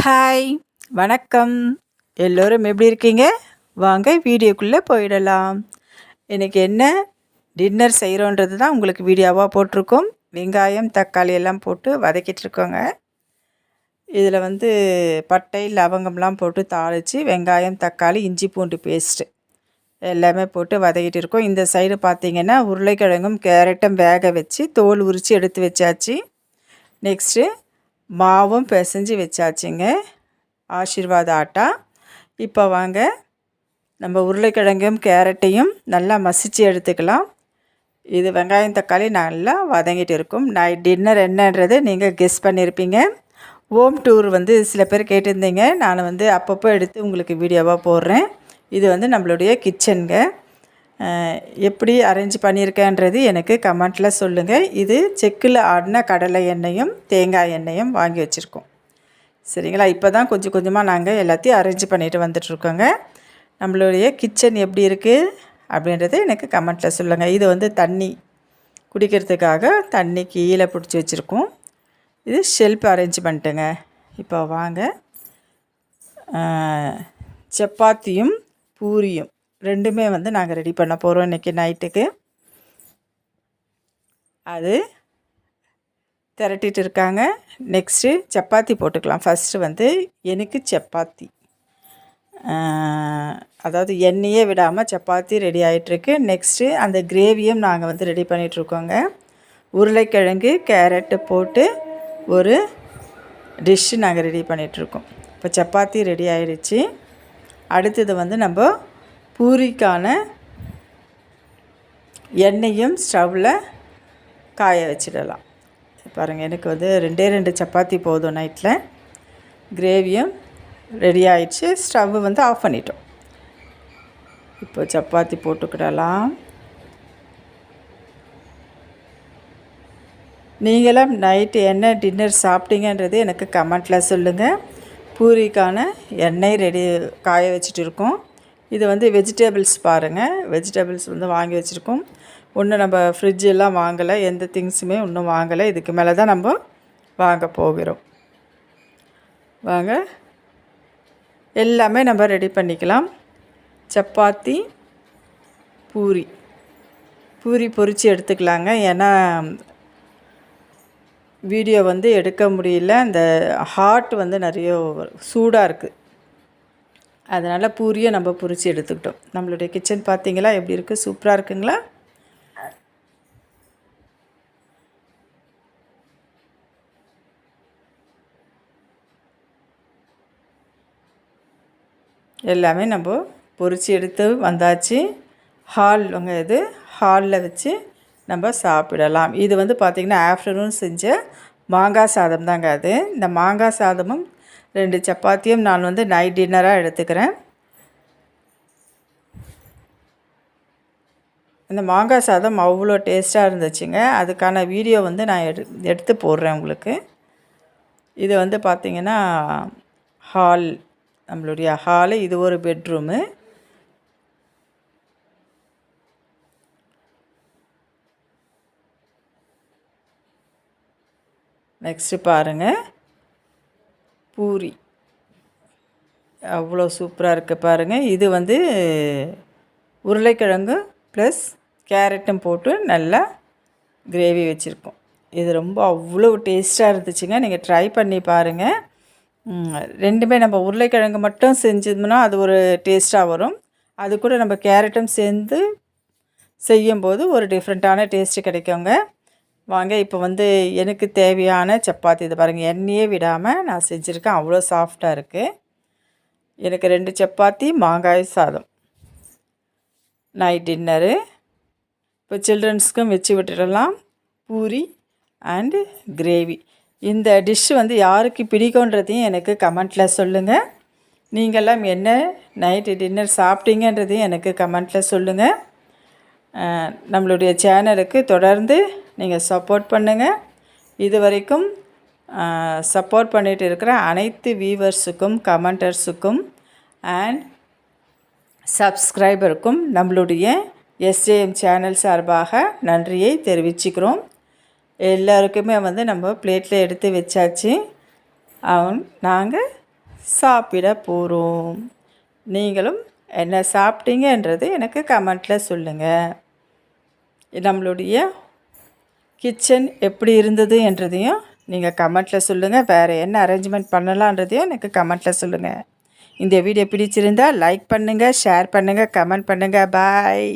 Hi, வணக்கம். எல்லோரும் எப்படி இருக்கீங்க? வாங்க வீடியோக்குள்ளே போயிடலாம். இன்றைக்கி என்ன டின்னர் செய்கிறோன்றது தான் உங்களுக்கு வீடியோவாக போட்டிருக்கோம். வெங்காயம், தக்காளி எல்லாம் போட்டு வதக்கிட்டுருக்கோங்க. இதில் பட்டை, லவங்கம்லாம் போட்டு தாளித்து வெங்காயம், தக்காளி, இஞ்சி பூண்டு பேஸ்ட்டு எல்லாமே போட்டு வதக்கிட்டு இருக்கோம். இந்த சைடு பார்த்திங்கன்னா உருளைக்கிழங்கும் கேரட்டும் வேக வச்சு தோல் உரித்து எடுத்து வச்சாச்சு. நெக்ஸ்ட்டு மாவும் பிசைஞ்சு வச்சாச்சுங்க, ஆசீர்வாத ஆட்டா. இப்போ வாங்க நம்ம உருளைக்கிழங்கும் கேரட்டையும் நல்லா மசித்து எடுத்துக்கலாம். இது வெங்காயம் தக்காளி நல்லா வதங்கிட்டு இருக்கும். நைட் டின்னர் என்னன்றது நீங்கள் கெஸ் பண்ணியிருப்பீங்க. ஹோம் டூர் சில பேர் கேட்டிருந்தீங்க. நான் அப்பப்போ எடுத்து உங்களுக்கு வீடியோவாக போடுறேன். இது நம்மளுடைய கிச்சனுங்க. எப்படி அரேஞ்ச் பண்ணியிருக்கேன்றது எனக்கு கமெண்ட்டில் சொல்லுங்கள். இது செக்கில் ஆடின கடலை எண்ணெயும் தேங்காய் எண்ணெயும் வாங்கி வச்சுருக்கோம். சரிங்களா? இப்போ தான் கொஞ்சம் கொஞ்சமாக நாங்கள் எல்லாத்தையும் அரேஞ்ச் பண்ணிட்டு வந்துட்டுருக்கோங்க. நம்மளுடைய கிச்சன் எப்படி இருக்குது அப்படின்றத எனக்கு கமெண்ட்டில் சொல்லுங்கள். இது தண்ணி குடிக்கிறதுக்காக தண்ணி கீழே பிடிச்சி வச்சுருக்கோம். இது ஷெல்ஃப் அரேஞ்ச்மெண்ட்டுங்க. இப்போ வாங்க சப்பாத்தியும் பூரியும் ரெண்டுமே நாங்கள் ரெடி பண்ண போகிறோம் இன்றைக்கி நைட்டுக்கு. அது திரட்டிட்டு இருக்காங்க. நெக்ஸ்ட்டு சப்பாத்தி போட்டுக்கலாம். ஃபஸ்ட்டு எனக்கு சப்பாத்தி, அதாவது எண்ணெயே விடாமல் சப்பாத்தி ரெடி ஆகிட்டுருக்கு. நெக்ஸ்ட்டு அந்த கிரேவியும் நாங்கள் ரெடி பண்ணிகிட்ருக்கோங்க. உருளைக்கிழங்கு கேரட்டு போட்டு ஒரு டிஷ்ஷு நாங்கள் ரெடி பண்ணிகிட்ருக்கோம். இப்போ சப்பாத்தி ரெடி ஆகிடுச்சு. அடுத்தது நம்ம பூரிக்கான எண்ணெயும் ஸ்டவ்வில் காய வச்சிடலாம். பாருங்கள், எனக்கு ரெண்டு சப்பாத்தி போதும். நைட்டில் கிரேவியும் ரெடி ஆகிடுச்சு. ஸ்டவ் ஆஃப் பண்ணிட்டோம். இப்போ சப்பாத்தி போட்டுக்கிடலாம். நீங்களும் நைட்டு என்ன டின்னர் சாப்பிட்டீங்கன்றது எனக்கு கமெண்ட்டில் சொல்லுங்கள். பூரிக்கான எண்ணெய் காய வச்சுட்டு இருக்கோம். இது வெஜிடபிள்ஸ் பாருங்கள். வெஜிடபிள்ஸ் வாங்கி வச்சுருக்கோம். ஒன்றும் நம்ம ஃப்ரிட்ஜெல்லாம் வாங்கலை, எந்த திங்ஸுமே இன்னும் வாங்கலை. இதுக்கு மேலே தான் நம்ம வாங்க போகிறோம். வாங்க எல்லாமே நம்ம ரெடி பண்ணிக்கலாம். சப்பாத்தி பூரி பொரித்து எடுத்துக்கலாங்க. ஏன்னா வீடியோ எடுக்க முடியல. அந்த ஹாட் நிறைய சூடாக இருக்குது. அதனால் பூரியை நம்ம பொரித்து எடுத்துக்கிட்டோம். நம்மளுடைய கிச்சன் பார்த்திங்களா எப்படி இருக்குது? சூப்பராக இருக்குங்களா? எல்லாமே நம்ம பொரித்து எடுத்து வந்தாச்சு. இது ஹாலில் வச்சு நம்ம சாப்பிடலாம். இது பார்த்திங்கன்னா ஆஃப்டர்நூன் செஞ்ச மாங்காய் சாதம் தாங்க அது. இந்த மாங்காய் சாதமும் 2 சப்பாத்தியும் நான் நைட் டின்னராக எடுத்துக்கிறேன். இந்த மாங்காய் சாதம் அவ்வளோ டேஸ்ட்டாக இருந்துச்சுங்க. அதுக்கான வீடியோ நான் எடுத்து போடுறேன் உங்களுக்கு. இது பார்த்திங்கன்னா ஹால், நம்மளுடைய ஹாலு. இது ஒரு பெட்ரூமு. நெக்ஸ்ட்டு பாருங்கள், பூரி அவ்வளோ சூப்பராக இருக்குது பாருங்கள். இது உருளைக்கிழங்கு ப்ளஸ் கேரட்டும் போட்டு நல்லா கிரேவி வச்சுருக்கோம். இது அவ்வளோ டேஸ்ட்டாக இருந்துச்சுங்க. நீங்கள் ட்ரை பண்ணி பாருங்கள். ரெண்டுமே நம்ம உருளைக்கிழங்கு மட்டும் செஞ்சோம்னா அது ஒரு டேஸ்ட்டாக வரும். அது கூட நம்ம கேரட்டும் சேர்ந்து செய்யும்போது ஒரு டிஃப்ரெண்ட்டான டேஸ்ட்டு கிடைக்குங்க. வாங்க இப்போ எனக்கு தேவையான சப்பாத்தி இது பாருங்கள், எண்ணெயே விடாமல் நான் செஞ்சுருக்கேன். அவ்வளோ சாஃப்டாக இருக்குது. எனக்கு 2 சப்பாத்தி மாங்காய் சாதம் நைட் டின்னரு. இப்போ சில்ட்ரன்ஸ்க்கும் வச்சு விட்டுடலாம். Puri and gravy. இந்த டிஷ்ஷு யாருக்கு பிடிக்குன்றதையும் எனக்கு கமெண்ட்டில் சொல்லுங்கள். நீங்கள்லாம் என்ன நைட்டு டின்னர் சாப்பிட்டீங்கன்றதையும் எனக்கு கமெண்ட்டில் சொல்லுங்கள். நம்மளுடைய சேனலுக்கு தொடர்ந்து நீங்கள் சப்போர்ட் பண்ணுங்கள். இது வரைக்கும் சப்போர்ட் பண்ணிகிட்டு இருக்கிற அனைத்து வியூவர்ஸுக்கும், கமெண்டர்ஸுக்கும் அண்ட் சப்ஸ்கிரைபருக்கும் நம்மளுடைய எஸ்ஜேஎம் சேனல் சார்பாக நன்றியை தெரிவிச்சுக்கிறோம். எல்லாருக்குமே நம்ம பிளேட்டில் எடுத்து வச்சாச்சு. நாங்கள் சாப்பிட போகிறோம். நீங்களும் என்ன சாப்பிட்டீங்கன்றது எனக்கு கமெண்ட்டில் சொல்லுங்கள். நம்மளுடைய கிச்சன் எப்படி இருந்தது என்றதையும் நீங்கள் கமெண்ட்டில் சொல்லுங்கள். வேறு என்ன அரேஞ்ச்மெண்ட் பண்ணலான்றதையும் எனக்கு கமெண்ட்டில் சொல்லுங்கள். இந்த வீடியோ பிடிச்சிருந்தால் லைக் பண்ணுங்கள், ஷேர் பண்ணுங்கள், கமெண்ட் பண்ணுங்கள். பாய்.